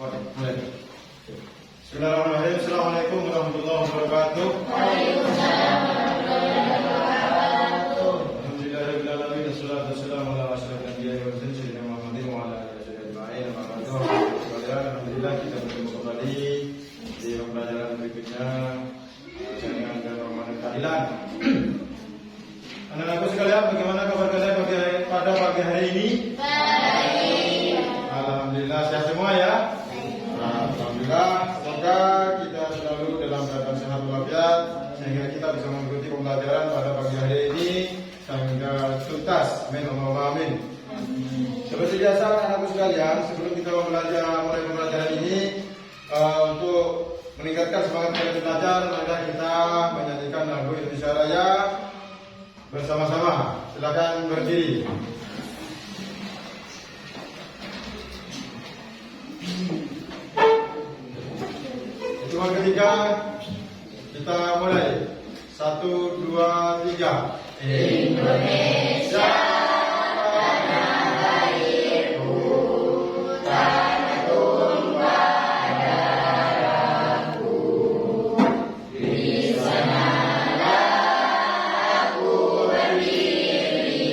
Mulai. Bismillahirrahmanirrahim. Assalamualaikum warahmatullahi wabarakatuh. Waalaikumsalam warahmatullahi wabarakatuh. Alhamdulillahirabbil alamin. Wassalatu wassalamu ala asyrofil anbiya'i wal mursalin sayyidina Muhammadin wa ala alihi ajma'in. Alhamdulillah kita bertemu kembali di pembelajaran berikutnya jaringan dan Ramadan keadilan. Anak-anakku sekalian, bagaimana kabar kalian pada pagi hari ini? Baik. Alhamdulillah sehat semua ya. Alhamdulillah, semoga kita selalu dalam keadaan sehat walafiat sehingga kita bisa mengikuti pembelajaran pada pagi hari ini sehingga tuntas. Amin, Allahumma amin. Seperti biasa anak-anakku sekalian, sebelum kita mulai pembelajaran ini, untuk meningkatkan semangat kalian belajar, maka kita menyanyikan lagu Indonesia Raya bersama-sama. Silakan berdiri. Hitungan ketiga, kita mulai. 1, 2, 3. Indonesia tanah airku, tanah tumpah darahku. Di sanalah aku berdiri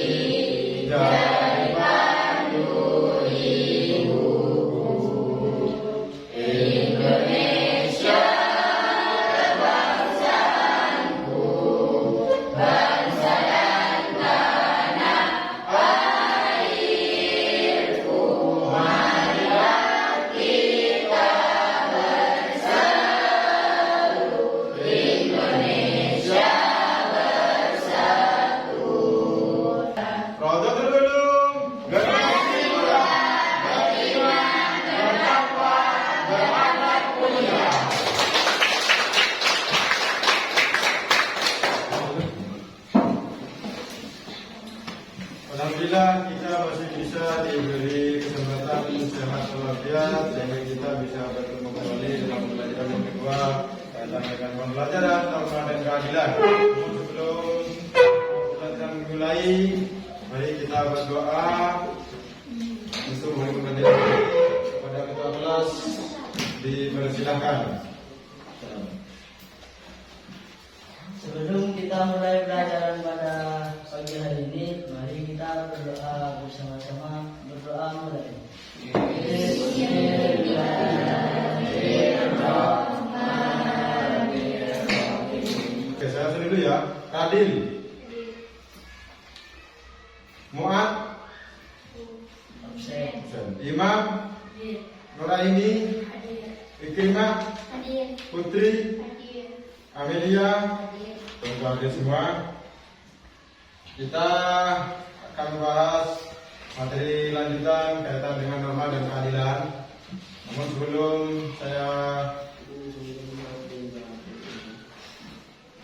dari pandu ibuku. Indonesia kebangsaanku, bangsa dan tanah airku. Marilah kita bersatu, Indonesia bersatu. Roda tergelung, generasi muda, beriman, bertakwa, berakhlak mulia. Alhamdulillah kita masih bisa diberi kesempatan sehat walafiat sehingga kita bisa bertemu kembali dalam pembelajaran yang kedua kaitan dengan pembelajaran norma dan keadilan. Sebelum pembelajaran dimulai, mari kita berdoa untuk mulai pembelajaran ini. Kepada ketua kelas dipersilahkan. Sebelum kita mulai pelajaran pada pagi hari ini, mari kita berdoa bersama-sama. Berdoa mulai. Oke, saya dulu ya. Kadil, Mu'ad, Absen. Imam, Nuraini, Ikrimah, Putri, Amelia. Terima kasih semua. Kita akan membahas materi lanjutan kaitan dengan norma dan keadilan. Namun sebelum saya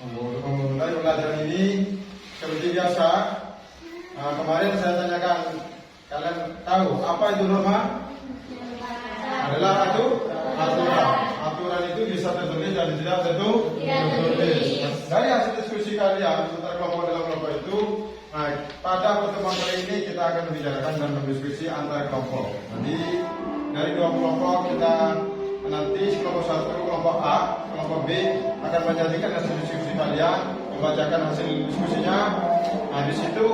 memulai pelajaran ini, seperti biasa, kemarin saya tanyakan, kalian tahu apa itu norma? Adalah aturan. Aturan itu bisa tertulis dan tidak tertulis. Dari hasil diskusi kalian antara kelompok dalam kelompok itu, pada pertemuan kali ini kita akan membicarakan dan mendiskusi antara kelompok. Jadi dari dua kelompok kita nanti kelompok satu, kelompok A, kelompok B akan menyajikan hasil diskusi kalian, membacakan hasil diskusinya. Di situ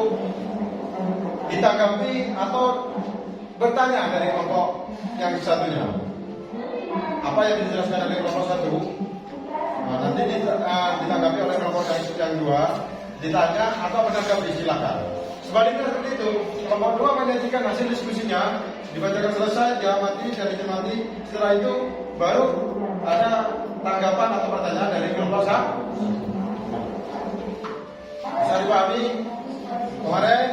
ditanggapi atau bertanya dari kelompok yang satunya. Apa yang dijelaskan oleh kelompok satu, nanti ditanggapi oleh kelompok yang dua, ditanya atau menanggapi, silakan. Sebaliknya seperti itu, kelompok dua menyajikan hasil diskusinya, dibacakan selesai, diamati dan dicermati. Setelah itu baru ada tanggapan atau pertanyaan dari kelompok satu. Bisa dipahami? Kemarin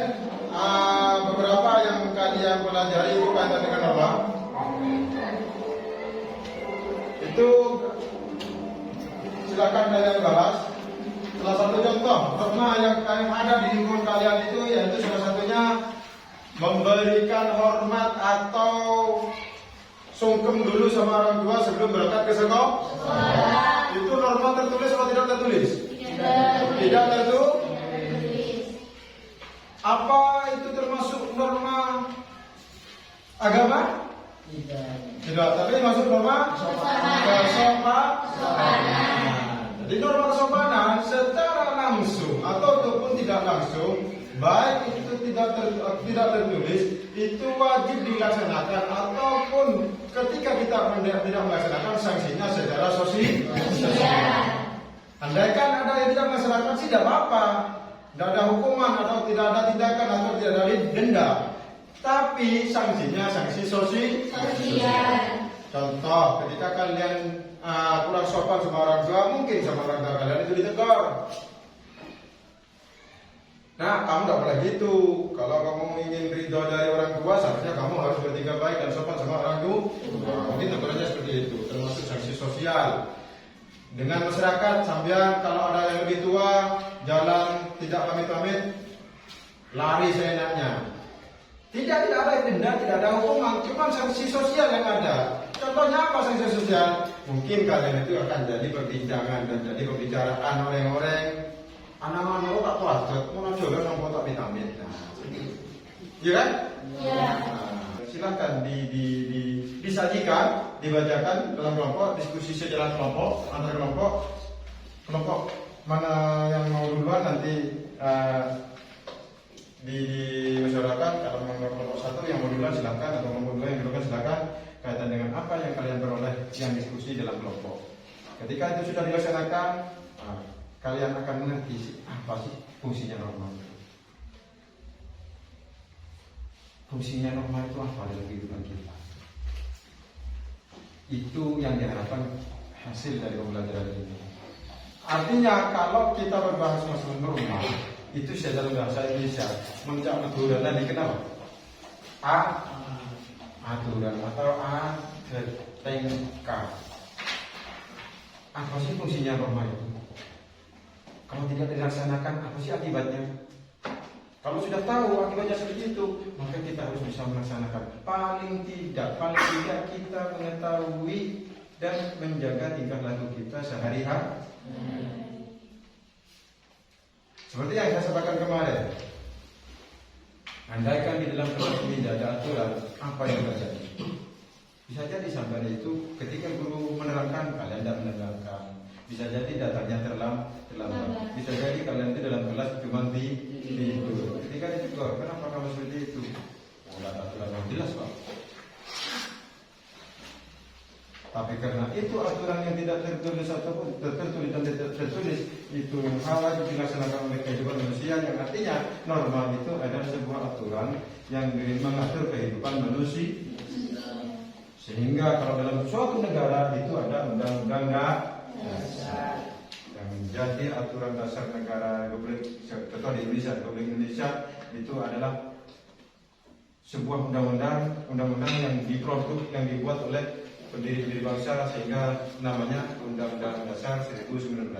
beberapa yang kalian pelajari itu kaitan dengan norma. Itu silakan kalian bahas. Salah satu contoh norma yang ada di lingkungan kalian itu yaitu salah satunya memberikan hormat atau sungkem dulu sama orang tua sebelum berangkat ke sekolah. Itu norma tertulis atau tidak tertulis? Tidak tertulis. Apa itu termasuk norma agama? Tidak. Tidak, tapi masuk norma kesopanan. Jadi norma kesopanan secara langsung ataupun tidak langsung, baik itu tidak tertulis, itu wajib dilaksanakan ataupun ketika kita tidak melaksanakan sanksinya secara sosial. Andaikan ada yang tidak melaksanakan sih tidak apa-apa, tidak ada hukuman atau tidak ada tindakan atau tidak ada denda. Tapi sanksinya sanksi sosial. Contoh, ketika kalian kurang sopan sama orang tua, mungkin sama orang tua kalian itu ditegur. Nah, kamu tidak boleh gitu. Kalau kamu ingin ridho dari orang tua, seharusnya kamu harus bertingkah baik dan sopan sama orang tua. Mungkin tegurannya seperti itu, termasuk sanksi sosial. Dengan masyarakat, sambil kalau ada yang lebih tua, jalan tidak pamit-pamit, lari seenaknya. Tidak ada denda, tidak ada hukuman, cuma sanksi sosial yang ada. Contohnya apa sanksi sosial? Mungkin kalian itu akan jadi perbincangan dan jadi pembicaraan orang-orang. Anak-anak lo tak kuat, mau coba sama tak vitamin. Nah, iya kan? Iya. Silakan disajikan, dibacakan dalam kelompok, diskusi sejalan kelompok, antar kelompok mana yang mau duluan nanti di masyarakat. Kalau memang kelompok satu yang mau duluan silakan, atau kelompok dua yang duluan silakan, kaitan dengan apa yang kalian peroleh yang diskusi dalam kelompok. Ketika itu sudah dilaksanakan, kalian akan mengerti apa sih fungsinya norma. Fungsinya norma itu apa dalam kehidupan kita? Itu yang diharapkan hasil dari pembelajaran ini. Artinya kalau kita berbahas masalah norma, itu dalam bahasa Indonesia mencak aturan dan dikenal aturan atau ATK. Apa sih fungsinya norma itu? Kalau tidak dilaksanakan, apa sih akibatnya? Kalau sudah tahu akibatnya seperti itu, maka kita harus bisa melaksanakan. Paling tidak kita mengetahui dan menjaga tingkah laku kita sehari-hari. Seperti yang saya sampaikan kemarin, andaikan di dalam kelas ini tidak ada aturan, apa yang terjadi? Bisa jadi sampai itu ketika guru menerangkan, kalian tidak mendengarkan. Bisa jadi datanya terlambat. Bisa jadi kalian itu dalam kelas cuma tidur. Ketika ditegur, kenapa kamu seperti itu? Oh, ada aturan yang jelas, Pak. Tapi karena itu aturan yang tidak tertulis ataupun tertulis dan tidak tertulis, itu hal yang dilaksanakan oleh kehidupan manusia, yang artinya norma itu adalah sebuah aturan yang mengatur kehidupan manusia. Sehingga kalau dalam suatu negara itu ada undang-undang dasar yang menjadi aturan dasar negara Republik Contoh di Indonesia, Republik Indonesia itu adalah sebuah undang-undang yang dibuat oleh pendiri bangsa, sehingga namanya Undang-Undang Dasar 1945.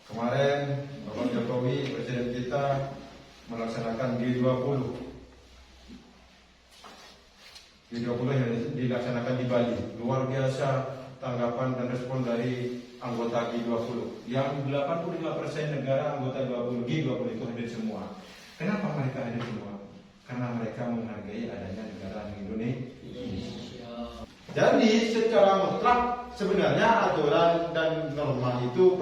Kemarin Bapak Jokowi, Presiden kita, melaksanakan G20 yang dilaksanakan di Bali. Luar biasa tanggapan dan respon dari anggota G20. Yang 85% negara anggota G20 itu hadir semua. Kenapa mereka hadir semua? Karena mereka menghargai adanya negara Indonesia. Jadi secara mutlak sebenarnya aturan dan norma itu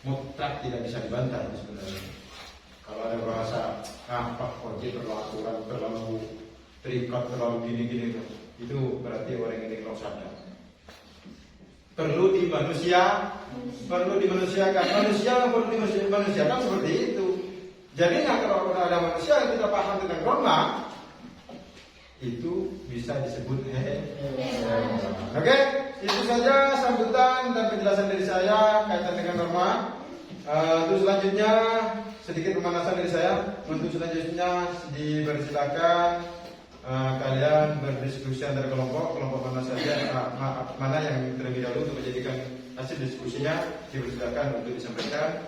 mutlak, tidak bisa dibantah sebenarnya. Kalau ada bahasa Pak Koji perlu aturan, terlalu terikat, terlalu gini-gini, itu berarti orang ini kurang sadar. Perlu dimanusiakan. Manusia yang perlu dimanusiakan seperti itu. Jadi kalau ada manusia yang tidak paham tentang norma, itu bisa disebut Oke, itu saja sambutan dan penjelasan dari saya kaitan dengan norma. Untuk selanjutnya sedikit pemanasan dari saya. Untuk selanjutnya dipersilakan kalian berdiskusi antara kelompok mana saja, mana yang terlebih dahulu untuk menjadikan hasil diskusinya dipersilakan untuk disampaikan,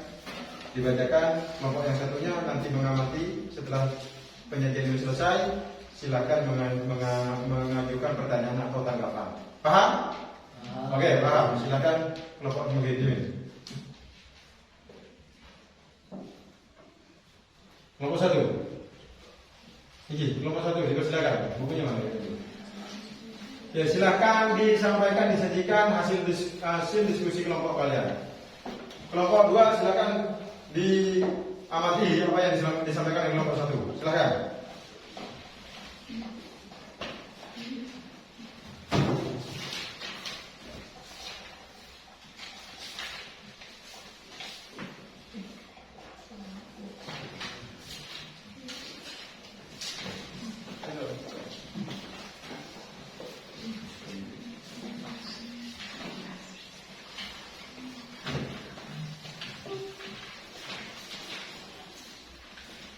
dibacakan. Kelompok yang satunya nanti mengamati. Setelah penyajian itu selesai, silakan mengajukan pertanyaan atau tanggapan. Paham? Oke, paham. Silakan kelompok mengirim. Kelompok satu. Iki, kelompok 1, dipersilakan. Bukunya mana? Ya, silakan disampaikan, disajikan hasil diskusi kelompok kalian. Kelompok 2 silakan diamati apa yang disampaikan oleh kelompok 1. Silakan.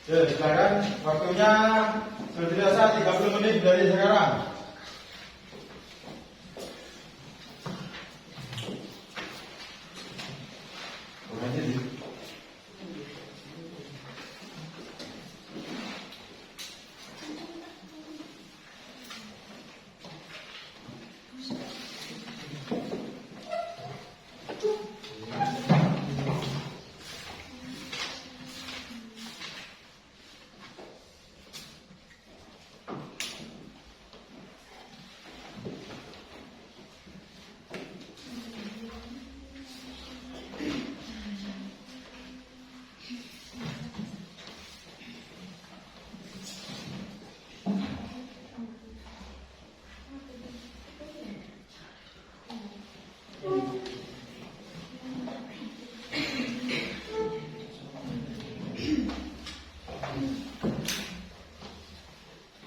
Ya, silakan. Waktunya seperti biasa 30 menit dari sekarang.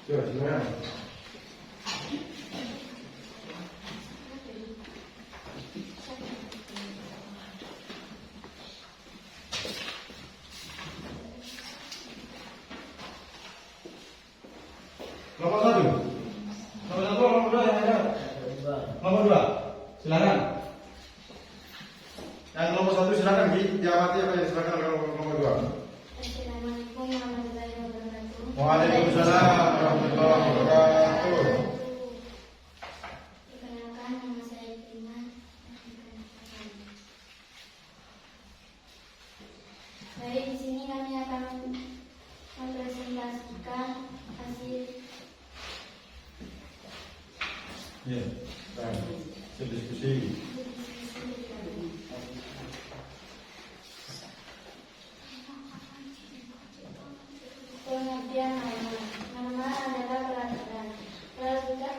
Ya, silakan. Nomor 1. Nomor 1, nomor 2 yang ada. Nomor 2. Silakan. Yang nomor 1 silakan diamati apa yang silakan oleh nomor 2. Assalamualaikum warahmatullahi wabarakatuh. Waalaikumsalam warahmatullahi wabarakatuh. Perkenalkan, nama saya Tina. Baik, di sini kami akan mempresentasikan hasil Ya, baik. Diskusi. pengertian nama. Nama adalah peraturan. Peraturan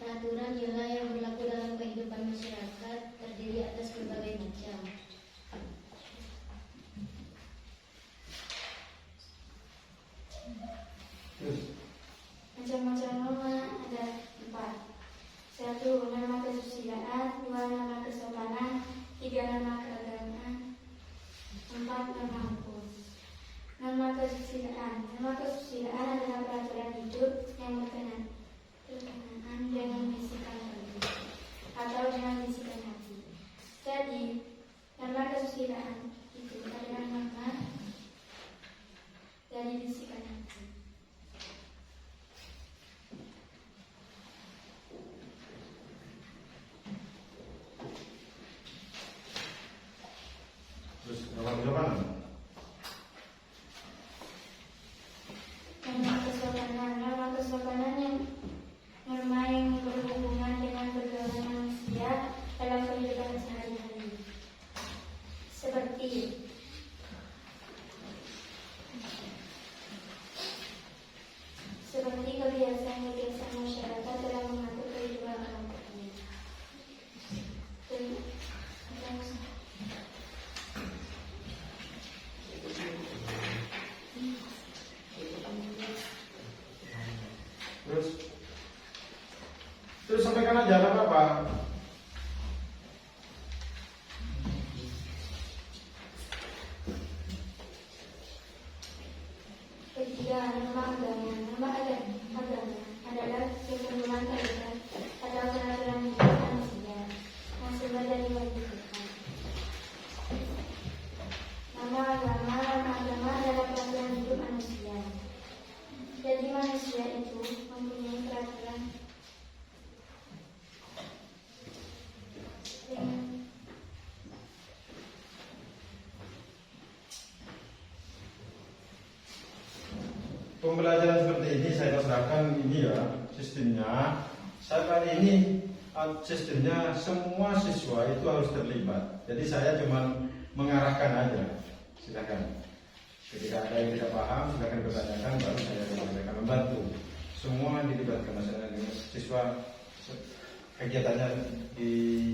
Peraturan ialah yang berlaku dalam kehidupan masyarakat, terdiri atas berbagai macam. Macam-macam norma ada 4. 1. Norma kesusilaan. 2. Norma kesopanan. 3. Norma keagamaan. 4. Norma hukum. Norma kesusilaan. Norma kesusilaan adalah peraturan hidup yang berkenaan dengan bisikan hati atau dengan bisikan hati. Jadi, norma kesusilaan itu adalah norma dari bisikan hati. Terus nomor jawaban. Norma kesopanan yang norma yang berhubungan dengan pergaulan manusia dalam kehidupan sehari-hari, seperti kebiasaan-kebiasaan masyarakat dalam mengatur kehidupan kelompoknya. Terus sampaikan aja, nggak apa-apa. Ketiga, norma agama. Norma agama adalah ketentuan syariat atau peraturan hidup manusia yang sumber dari wajib Tuhan. Norma agama adalah peraturan hidup manusia. Jadi manusia itu mempunyai peraturan bicarakan ini ya sistemnya. Saya kali ini sistemnya semua siswa itu harus terlibat. Jadi saya cuma mengarahkan aja. Silakan. Ketika ada yang tidak paham, silakan bertanyakan, baru saya akan membantu. Semua dilibatkan masalah dengan siswa, kegiatannya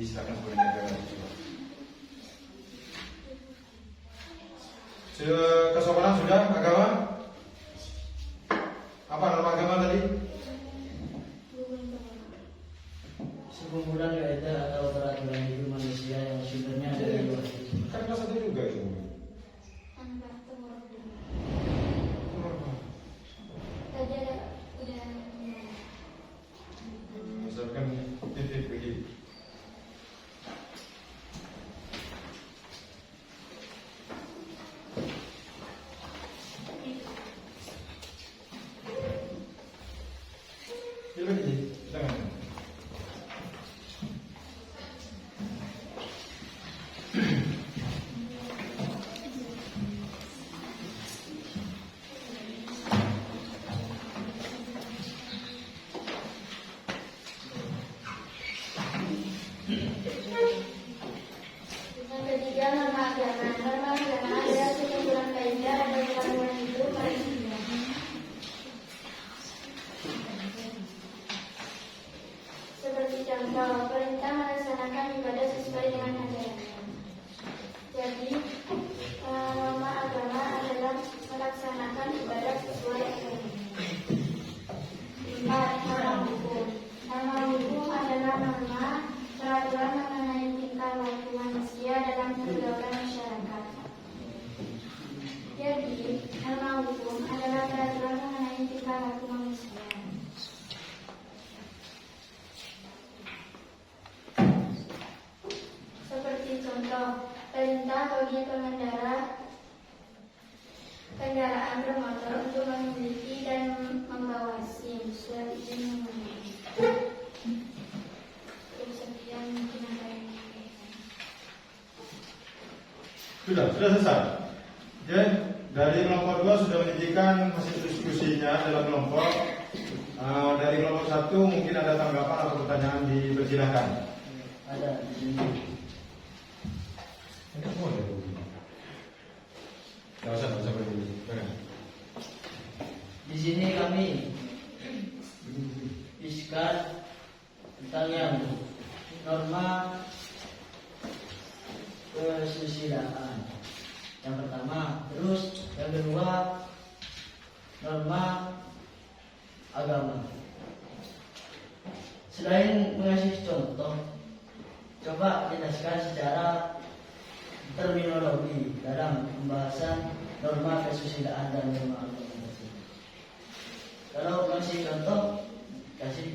silakan sebenarnya siswa. Kesopanan sudah, agama? Apa norma agama tadi? Sekumpulan kaidah atau peraturan hidup manusia yang sumbernya dari luar. Kan kelas 1 juga itu. Tadi ada udah Misalkan titik begini. Ini begini, jangan. Yang ketiga, norma agama. Norma agama adalah sekumpulan kaidah atau peraturan hidup manusia. Seperti contoh, perintah melaksanakan ibadah sesuai dengan ajarannya. Jadi, norma agama adalah melaksanakan ibadah sesuai ajarannya. 4. Norma hukum. Norma hukum adalah norma peraturan mengenai tingkah laku manusia dalam pergaulan masyarakat. Jadi, norma hukum adalah peraturan mengenai tingkah laku manusia. Seperti contoh, perintah bagi pengendara kendaraan bermotor untuk memiliki dan membawa SIM surat izin mengemudi. Sekian mungkin ada yang Sudah selesai. Oke, dari kelompok 2 sudah menyajikan hasil diskusinya dalam kelompok. Dari kelompok 1 mungkin ada tanggapan atau pertanyaan, dipersilakan. Ada di sini. Tidak usah berdiri. Di sini kami diskus tentang yang norma kesusilaan. Yang pertama, terus yang kedua norma agama. Selain mengasih contoh, coba jelaskan secara terminologi dalam pembahasan norma kesusilaan dan norma agama tersebut. Kalau masih contoh, kasih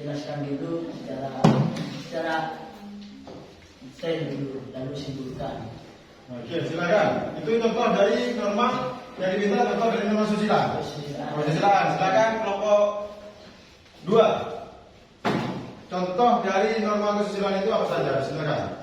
jelaskan dulu secara detail dulu, lalu simpulkan. Oke, silakan. Itu contoh dari norma yang diminta, contoh dari norma susila. Silakan kelompok 2. Contoh dari norma kesusilaan itu apa saja? Silakan.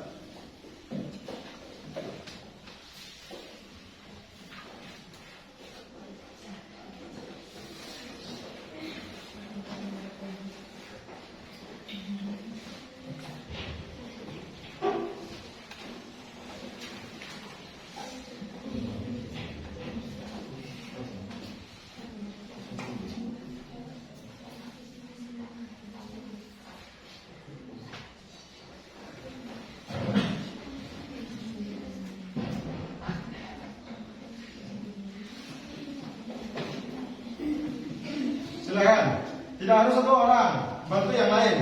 Silakan. Tidak harus satu orang, bantu yang lain.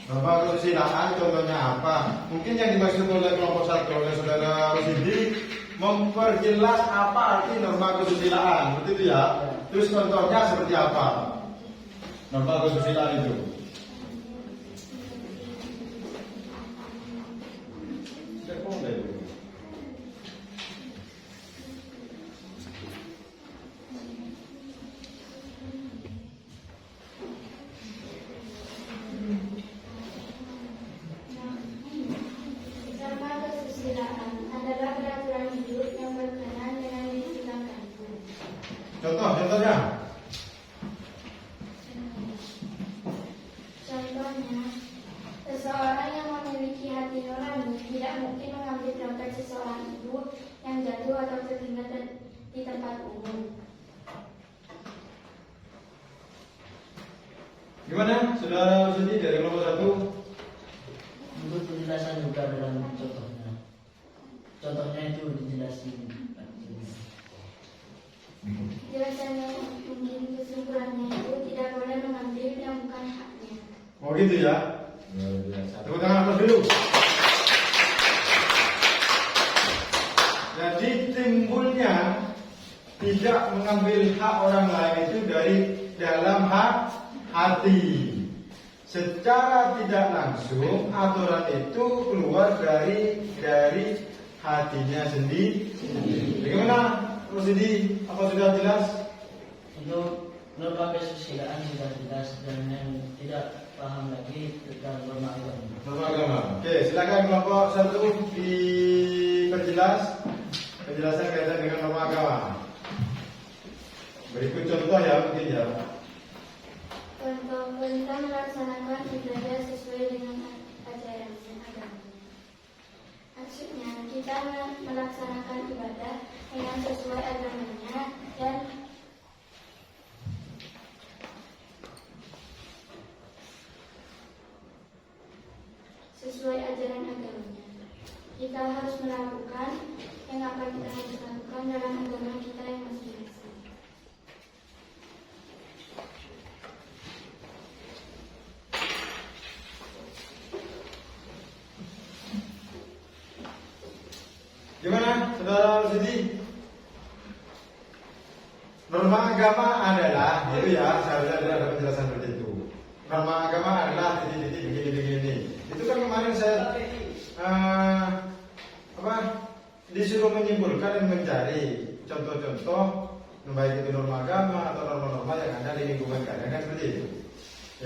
Norma kesusilaan contohnya apa? Mungkin yang dimaksud oleh kelompok 1 oleh saudara Rosidi memperjelas apa arti norma kesusilaan, seperti itu ya. Terus contohnya seperti apa? Norma kesusilaan itu. Tidak boleh. Contohnya. Contohnya, seseorang yang memiliki hati nurani tidak mungkin mengambil dompet seseorang ibu yang jatuh atau tertinggal di tempat umum. Gimana, saudara Sudi dari kelompok 1? Untuk penjelasan juga dalam contohnya. Contohnya itu dijelasin. Jelasannya mungkin kesimpulannya itu tidak boleh mengambil yang bukan haknya. Oh gitu ya. Luar biasa. Tepuk tangan atas dulu. Jadi timbulnya tidak mengambil hak orang lain itu dari dalam hati. Secara tidak langsung aturan itu keluar dari hatinya sendiri. Bagaimana? Prosedi apa sudah jelas? Untuk norma kesusilaan sudah jelas dan yang tidak paham lagi tentang norma agama. Norma agama. Oke, silakan kelompok 1 diperjelas penjelasan kaitan dengan norma agama. Berikut contoh ya mungkin ya. Contoh perintah melaksanakan ibadah sesuai dengan ajaran agama. Maksudnya kita melaksanakan ibadah dengan sesuai agamanya dan sesuai ajaran agamanya. Kita harus melakukan yang akan kita harus lakukan dalam agama kita yang masing-masing. Gimana, saudara Sidi? Norma agama adalah, itu ya, seharusnya ada penjelasan seperti itu. Norma agama adalah titik-titik begini. Itu kan kemarin saya disuruh menyimpulkan dan mencari contoh-contoh baik itu norma agama atau norma-norma yang ada di lingkungan kalian kan seperti itu.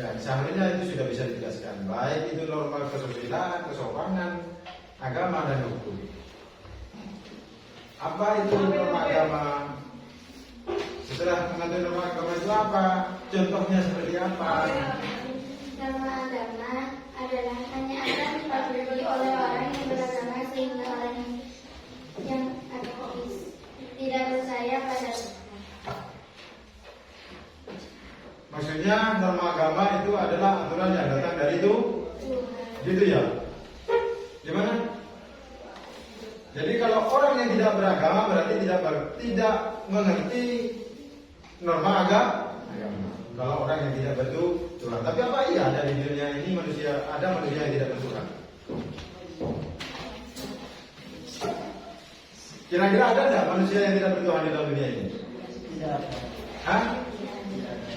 Ya, seharusnya itu sudah bisa dijelaskan. Baik itu norma kesusilaan, kesopanan, agama dan hukum. Apa itu norma agama? Setelah mengatur norma agama itu apa? Contohnya seperti apa? Norma agama adalah hanya akan dipatuhi oleh orang yang beragama sehingga orang yang ateis tidak percaya pada Tuhan. Maksudnya norma agama itu adalah aturan yang datang dari Tuhan. Gitu ya? Gimana? Jadi kalau orang yang tidak beragama berarti tidak mengerti norma agama. Kalau orang yang tidak bertuhan. Tapi apa iya ada di dunia ini manusia yang tidak bertuhan? Kira-kira ada nggak manusia yang tidak bertuhan di dalam dunia ini? Tidak ada. Hah?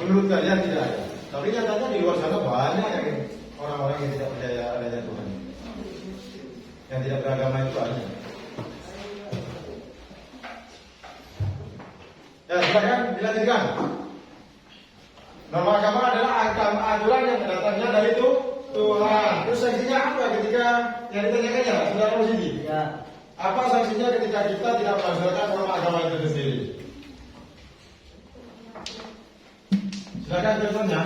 Menurut kalian tidak ada. Tapi nyatanya di luar sana banyak yang orang-orang yang tidak percaya adanya Tuhan. Yang tidak beragama itu ada. Ya, silakan dilanjutkan. Norma agama adalah aturan yang datangnya dari Tuhan. Terus sanksinya apa ketika yang ditanyakan ya, saudara Rosidi? Ya. Apa sanksinya ketika kita tidak melaksanakan norma agama itu sendiri? Silakan contohnya.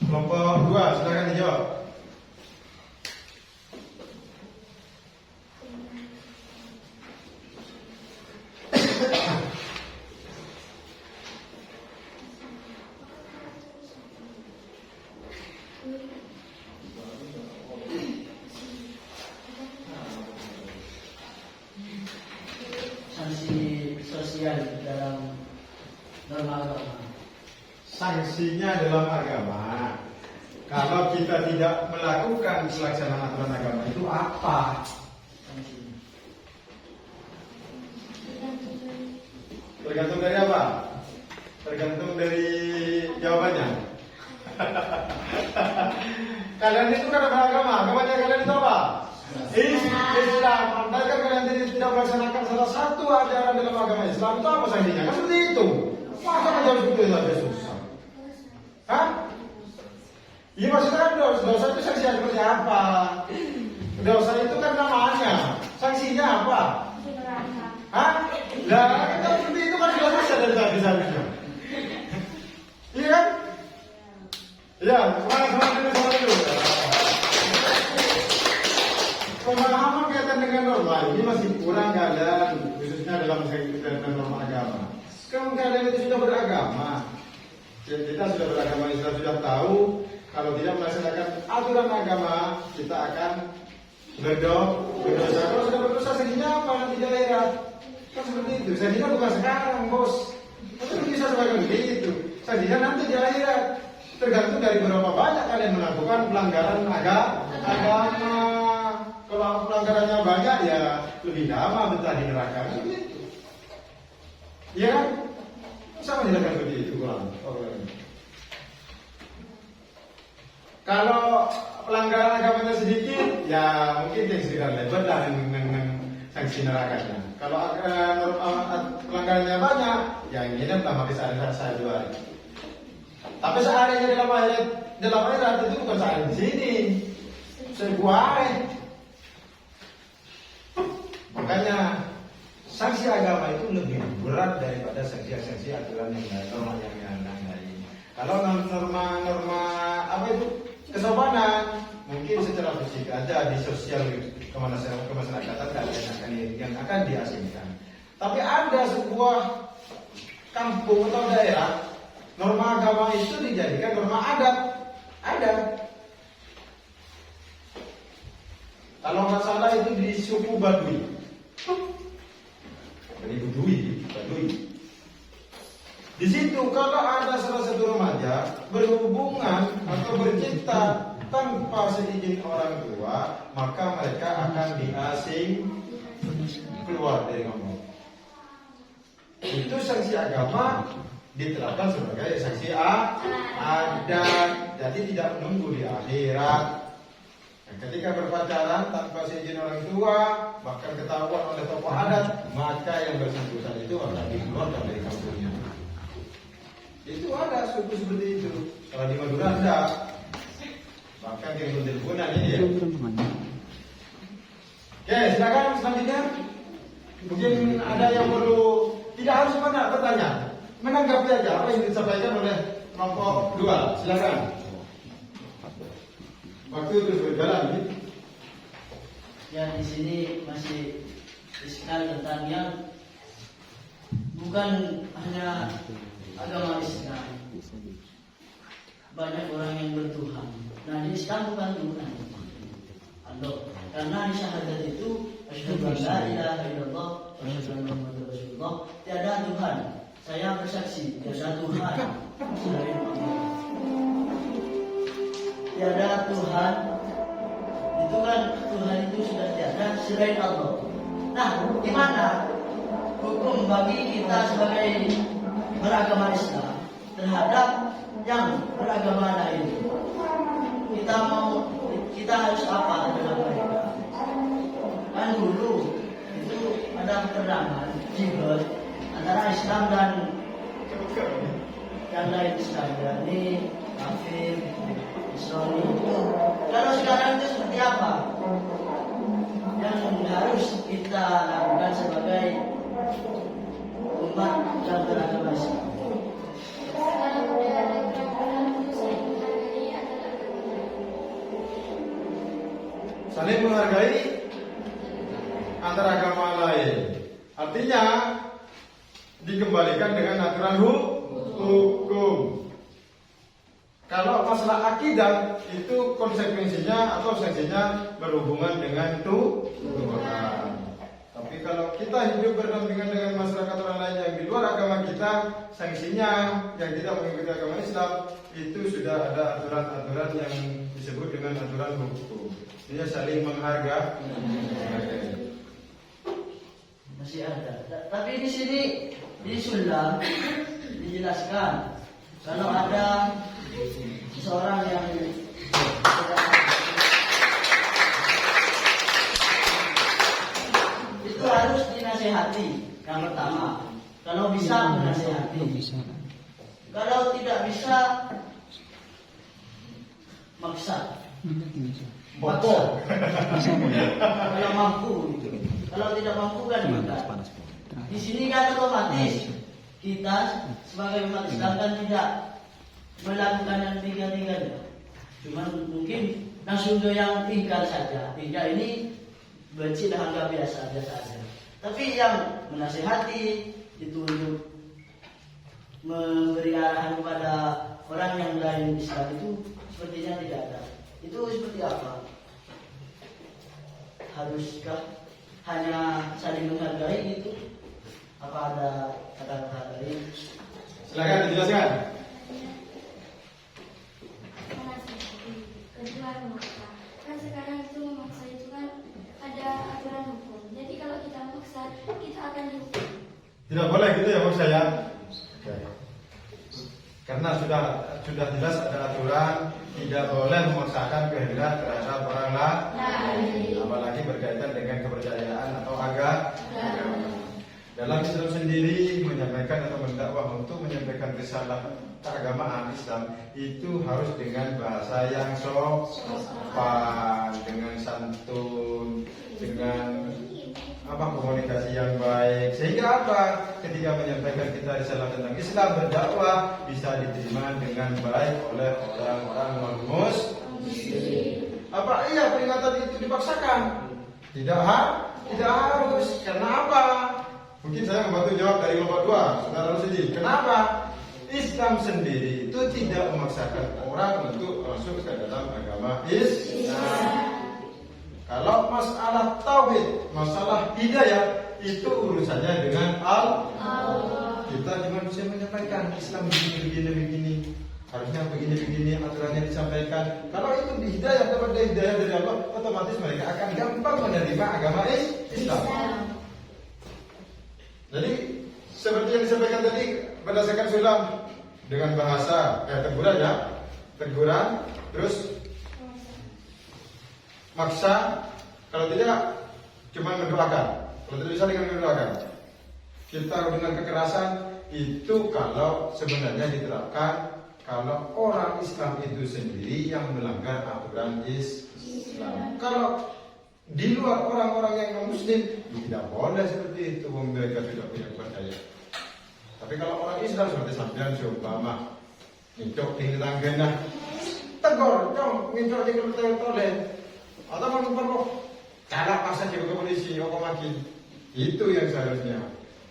Kelompok 2, silakan dijawab. Sanksi sosial dalam norma agama. Sanksinya dalam agama, kalau kita tidak melakukan pelaksanaan aturan agama itu apa? Sanksinya. Tergantung dari apa? Tergantung dari jawabannya. Kalian itu kan beragama, agamanya kalian itu apa? Islam. Andaikan kalian tidak melaksanakan salah satu ajaran dalam agama Islam itu apa sanksinya? Kan seperti itu. Masa menjawab seperti itu aja susah. Hah? Iya maksudnya kan dosa itu sanksinya seperti apa? Dosa itu kan namanya. Sanksinya apa? Hah? Lah kalau seperti itu kan sudah selesai dari tadi seharusnya. Iya kan? Iya, semangat dulu. Pemahaman kaitan dengan norma ini masih kurang keadaan, khususnya dalam norma agama. Sekarang keadaan itu sudah beragama. Kita sudah beragama Islam, sudah tahu kalau tidak melaksanakan aturan agama kita akan berdosa. Kalau sudah berdosa sanksinya apa? Nanti di akhirat. Kan seperti itu. Sanksinya bukan sekarang, bos. Tapi bisa sebagai begitu. Sanksinya nanti di akhirat. Tergantung dari berapa banyak kalian melakukan pelanggaran agama. Kalau pelanggarannya banyak ya lebih lama betah di neraka. Begitu. Ya kan? Sama dilakukan seperti itu kurang. Kalau pelanggaran agamanya sedikit, ya mungkin dia sekedar lebar lah dengan sanksi nerakanya. Kalau pelanggarannya banyak, ya ini lama bisa ada sehari 2 hari. Tapi seharinya dalam akhirat itu bukan sehari di sini, 1000 hari. Makanya sanksi agama itu lebih berat daripada sanksi aturan yang lain, norma yang lain. Kalau norma apa itu kesopanan, mungkin secara fisik ada di sosial kemasyarakatan yang akan diasingkan. Tapi ada sebuah kampung atau daerah, norma agama itu dijadikan norma adat. Ada. Kalau nggak salah itu di suku Baduy. Jadi Baduy. Di situ kalau ada salah satu remaja berhubungan atau bercinta tanpa seizin orang tua, maka mereka akan diasing keluar dari kampung. Itu sanksi agama diterapkan sebagai sanksi adat. Jadi tidak menunggu di akhirat. Ketika berpacaran tanpa seizin orang tua, bahkan ketahuan oleh tokoh adat, maka yang bersangkutan itu akan dikeluarkan dari kampungnya. Itu ada suku seperti itu. Kalau di Madura ada. Bahkan di Bundelbunan ini ya. Oke, silakan selanjutnya. Mungkin ada yang perlu, tidak harus bertanya, menanggapi aja apa yang disampaikan oleh kelompok 2. Silakan. Waktu terus berjalan gitu. Ya di sini masih iskal tentang yang bukan hanya agama Islam. Banyak orang yang bertuhan. Nah di Islam bukan Tuhan Allah. Karena di syahadat itu asyhadu an la ilaha illallah wa asyhadu anna muhammadar rasulullah. Tiada Tuhan. Saya bersaksi tiada Tuhan selain Allah. Tiada Tuhan. Itu kan Tuhan itu sudah tiada selain Allah. Nah, gimana hukum bagi kita sebagai beragama Islam terhadap yang beragama lain? Kita harus apa dalam mereka? Kan dulu itu ada peperangan jihad antara Islam dan yang lain saja. Ini kafir, Islam itu. Kalau sekarang itu seperti apa? Yang harus kita lakukan sebagai umat yang beragama Islam. Saling menghargai antara agama lain. Artinya dikembalikan dengan aturan hukum. Kalau masalah akidah itu konsekuensinya atau sanksinya berhubungan dengan Tuhan. Tapi kalau kita hidup berdampingan dengan masyarakat orang lain yang di luar agama kita, sanksinya yang tidak mengikuti agama Islam itu sudah ada aturan-aturan yang disebut dengan aturan hukum. Dia saling menghargai. Masih ada. Tapi di sini di sulam dijelaskan kalau ada seseorang yang itu harus dinasihati. Yang pertama, kalau bisa menasihati. Kalau tidak bisa maksa. Bopo. Kalau mampu gitu. Kalau tidak mampu kan enggak. Di sini kan otomatis kita sebagai umat Islam kan tidak melakukan yang tiga-tiganya. Cuma mungkin langsung ke yang ingkar saja. Tiga ini benci dan anggap biasa-biasa saja. Tapi yang menasihati itu untuk memberi arahan kepada orang yang lain Islam itu sepertinya tidak ada. Itu seperti apa? Haruskah hanya saling menghargai itu? Apa ada kata-kata lain? Silakan dijelaskan. Kedua memaksa. Kan sekarang itu memaksa itu kan ada aturan hukum. Jadi kalau kita memaksa, kita akan dihukum. Tidak boleh gitu ya maksud saya. Oke. Karena sudah jelas ada aturan, tidak boleh memaksakan kehendak terhadap orang lain, apalagi berkaitan dengan kepercayaan atau agama. Dalam Islam sendiri menyampaikan atau mendakwah untuk menyampaikan risalah keagamaan Islam itu harus dengan bahasa yang sopan, dengan santun, dengan komunikasi yang baik, sehingga apa? Ketika menyampaikan kita risalah tentang Islam, berdakwah bisa diterima dengan baik oleh orang-orang non-muslim. Apa iya peringatan itu dipaksakan? Tidak harus. Karena apa? Mungkin saya membantu jawab dari kelompok 2, Saudara Rusidi. Kenapa? Islam sendiri itu tidak memaksakan orang untuk masuk ke dalam agama Islam. Kalau masalah tauhid, masalah hidayah, itu urusannya dengan Allah. Kita cuma bisa menyampaikan Islam begini, harusnya begini, aturannya disampaikan. Kalau itu hidayah dapat hidayah dari Allah, otomatis mereka akan gampang menerima agama Islam. Jadi seperti yang disampaikan tadi berdasarkan sulam dengan bahasa teguran, terus maksa, kalau tidak cuma mendoakan, kalau tidak bisa dengan mendoakan. Kita dengan kekerasan itu kalau sebenarnya diterapkan kalau orang Islam itu sendiri yang melanggar aturan Islam. Kalau di luar orang-orang yang non-muslim tidak boleh seperti itu, mereka tidak punya kepercayaan. Tapi kalau orang Islam seperti sampean seumpama mincok di tangganya, tegur, dong, mincok di toilet, atau mau perlu cara paksa juga ke polisi, makin itu yang seharusnya.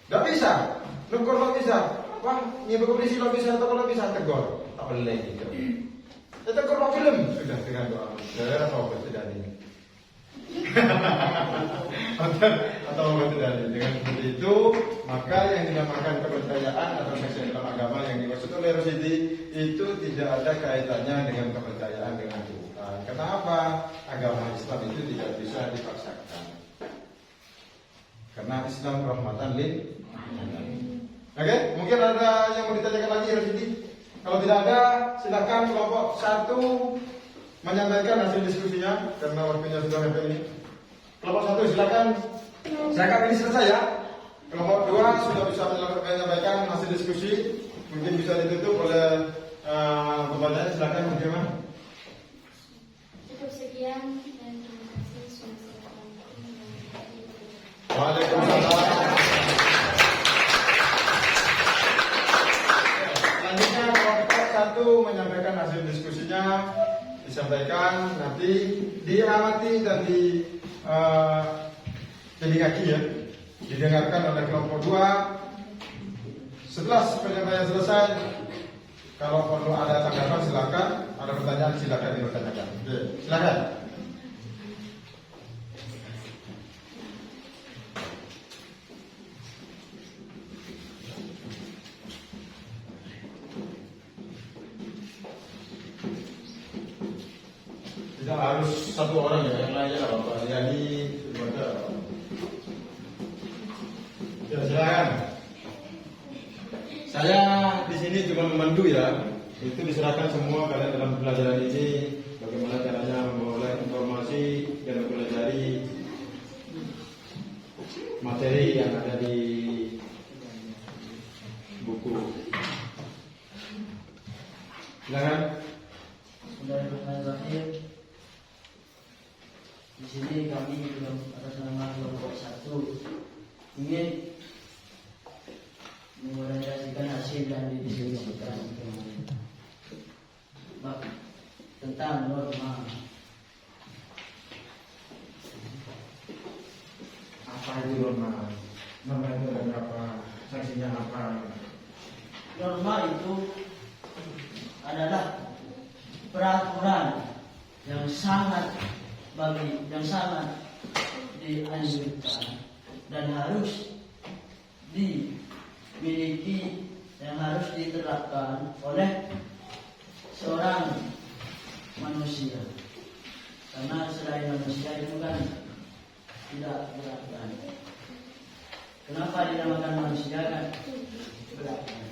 Tidak bisa, tegur lo bisa, wah nyebut ke polisi lo bisa, atau kalau bisa tegur, tak boleh gitu. Tegur lo film sudah dengan doa, saya apa tidak ini. atau tidak dengan seperti itu, maka yang dinamakan kepercayaan atau kepercayaan dalam agama yang dimaksud oleh Rusidi itu tidak ada kaitannya dengan kepercayaan dengan Tuhan. Kenapa? Agama Islam itu tidak bisa dipaksakan. Karena Islam rahmatan lil alamin. Oke, mungkin ada yang mau ditanyakan lagi Rusidi? Kalau tidak ada, silakan kelompok 1 menyampaikan hasil diskusinya karena waktunya sudah mepet ini. Kelompok 1 silakan. Saya akan ini selesai ya. Kelompok 2 sudah bisa menyampaikan hasil diskusi. Mungkin bisa ditutup oleh pembacaan. Silakan bagaimana? Cukup sekian dan terima kasih sudah menonton. Waalaikumsalam. Selanjutnya kelompok 1 menyampaikan hasil diskusinya. Disampaikan, nanti diamati dan telingaki ya, didengarkan oleh kelompok 2. Setelah penyampaian selesai, kalau perlu ada tanggapan silakan, ada pertanyaan silakan dipertanyakan. Oke, silakan. Tidak harus satu orang ya, yang lainnya apa Pak Yani, ya silakan. Saya di sini cuma memandu ya. Itu diserahkan semua kalian dalam pelajaran ini bagaimana caranya memperoleh informasi dan mempelajari materi yang ada di buku. Silakan. Bismillahirrahmanirrahim. Di sini kami belum atas nama kelompok 1 ingin mengorientasikan hasil yang didiskusikan tentang norma. Apa itu norma? Norma itu ada berapa? Sanksinya apa? Norma itu adalah peraturan yang sangat dianjurkan dan harus dimiliki, yang harus diterapkan oleh seorang manusia. Karena selain manusia itu kan tidak berakal. Kenapa dinamakan manusia kan? Berakal.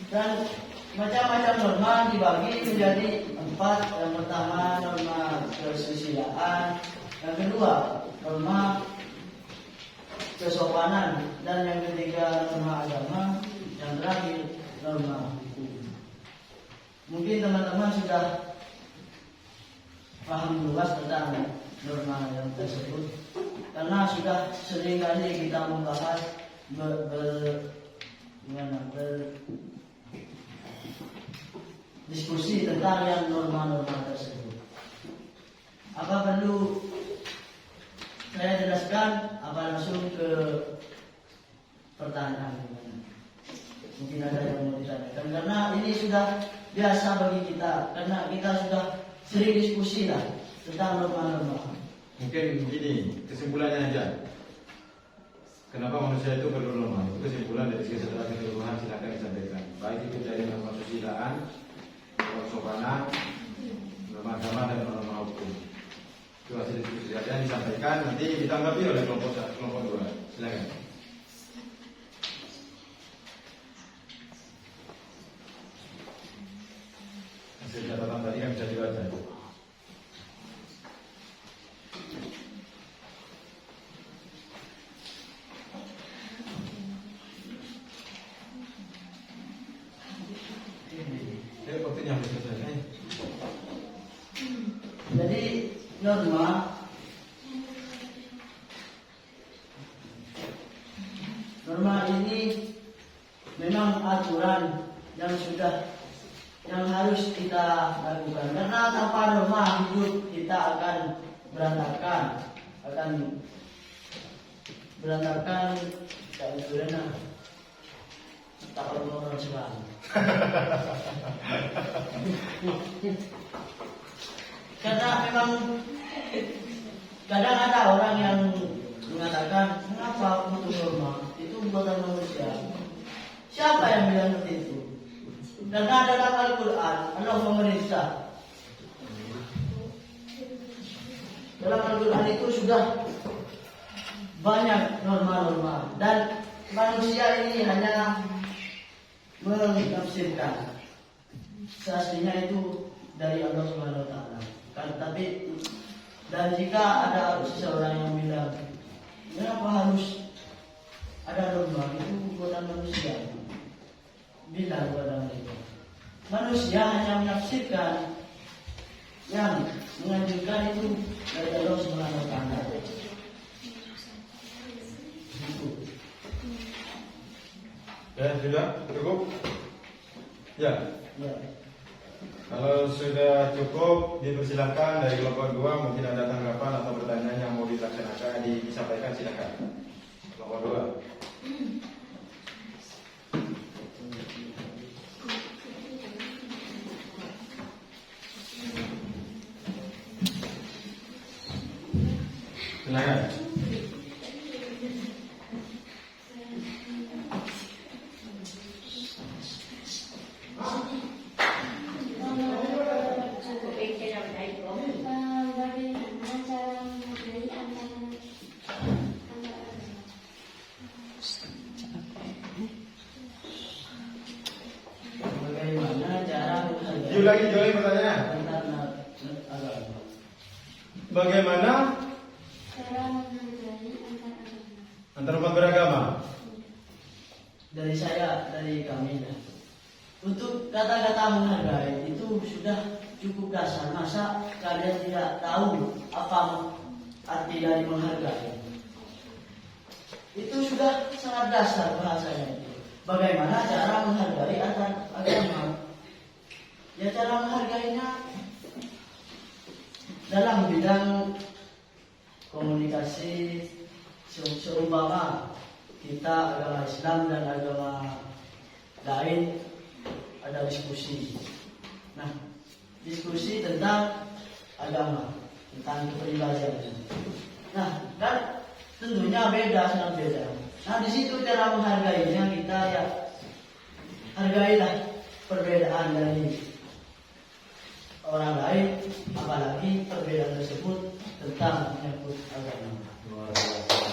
Dan macam-macam norma dibagi menjadi 4. Yang pertama norma kesusilaan, yang kedua norma kesopanan, dan yang ketiga norma agama, yang terakhir norma hukum. Mungkin teman-teman sudah paham luas tentang norma yang tersebut, karena sudah sering kali kita membahas diskusi tentang yang norma-norma tersebut. Apa perlu saya jelaskan? Apa langsung ke pertanyaan? Mungkin ada yang mau ditanyakan, karena ini sudah biasa bagi kita, karena kita sudah sering diskusi lah tentang norma-norma. Mungkin begini, kesimpulannya aja. Kenapa manusia itu perlu norma? Itu kesimpulan dari secara keseluruhan, silakan disampaikan. Baik itu dari norma kesusilaan, norma kesopanan, norma agama, dan norma hukum. Itu hasil diskusi saja disampaikan, nanti ditanggapi oleh kelompok 2. Silakan. Hasil catatan tadi kan bisa dibaca. Waktunya habis selesai. Jadi norma ini memang aturan yang harus kita lakukan, karena tanpa norma hidup kita akan berantakan tak berbeda. Tak orang sekarang. Karena memang kadang ada orang yang mengatakan, kenapa butuh norma? Itu buatan manusia. Siapa yang bilang seperti itu? Karena dalam Al-Quran Allah memerintah. Dalam Al-Quran itu sudah banyak norma-norma, dan manusia ini hanya menafsirkan. Seaslinya itu dari Allah Subhanahu wa taala. Dan jika ada seseorang yang bilang, kenapa harus ada norma? Itu buatan manusia. Bilang kepada mereka, manusia hanya menafsirkan, yang menganjurkan itu dari Allah Subhanahu wa taala. Ya, sudah cukup? Ya. Ya. Kalau sudah cukup, dipersilakan dari kelompok 2 mungkin ada tanggapan atau pertanyaan yang mau disampaikan, silakan. Kelompok 2. Silakan. Diulangi pertanyaan. Bagaimana cara menghargai antar agama? antar umat beragama? dari saya, dari kami. Untuk kata-kata menghargai itu sudah cukup dasar. Masa kalian tidak tahu apa arti dari menghargai? Itu sudah sangat dasar bahasanya itu. Bagaimana cara menghargai antar agama? Ya cara menghargainya dalam bidang komunikasi, seumpama kita agama Islam dan agama lain ada diskusi. Nah, diskusi tentang agama, tentang kepribadian. Nah, kan tentunya beda, sangat beda. Nah, di situ cara menghargainya kita ya hargailah perbedaan dari orang lain, apalagi perbedaan tersebut tentang menyangkut agama.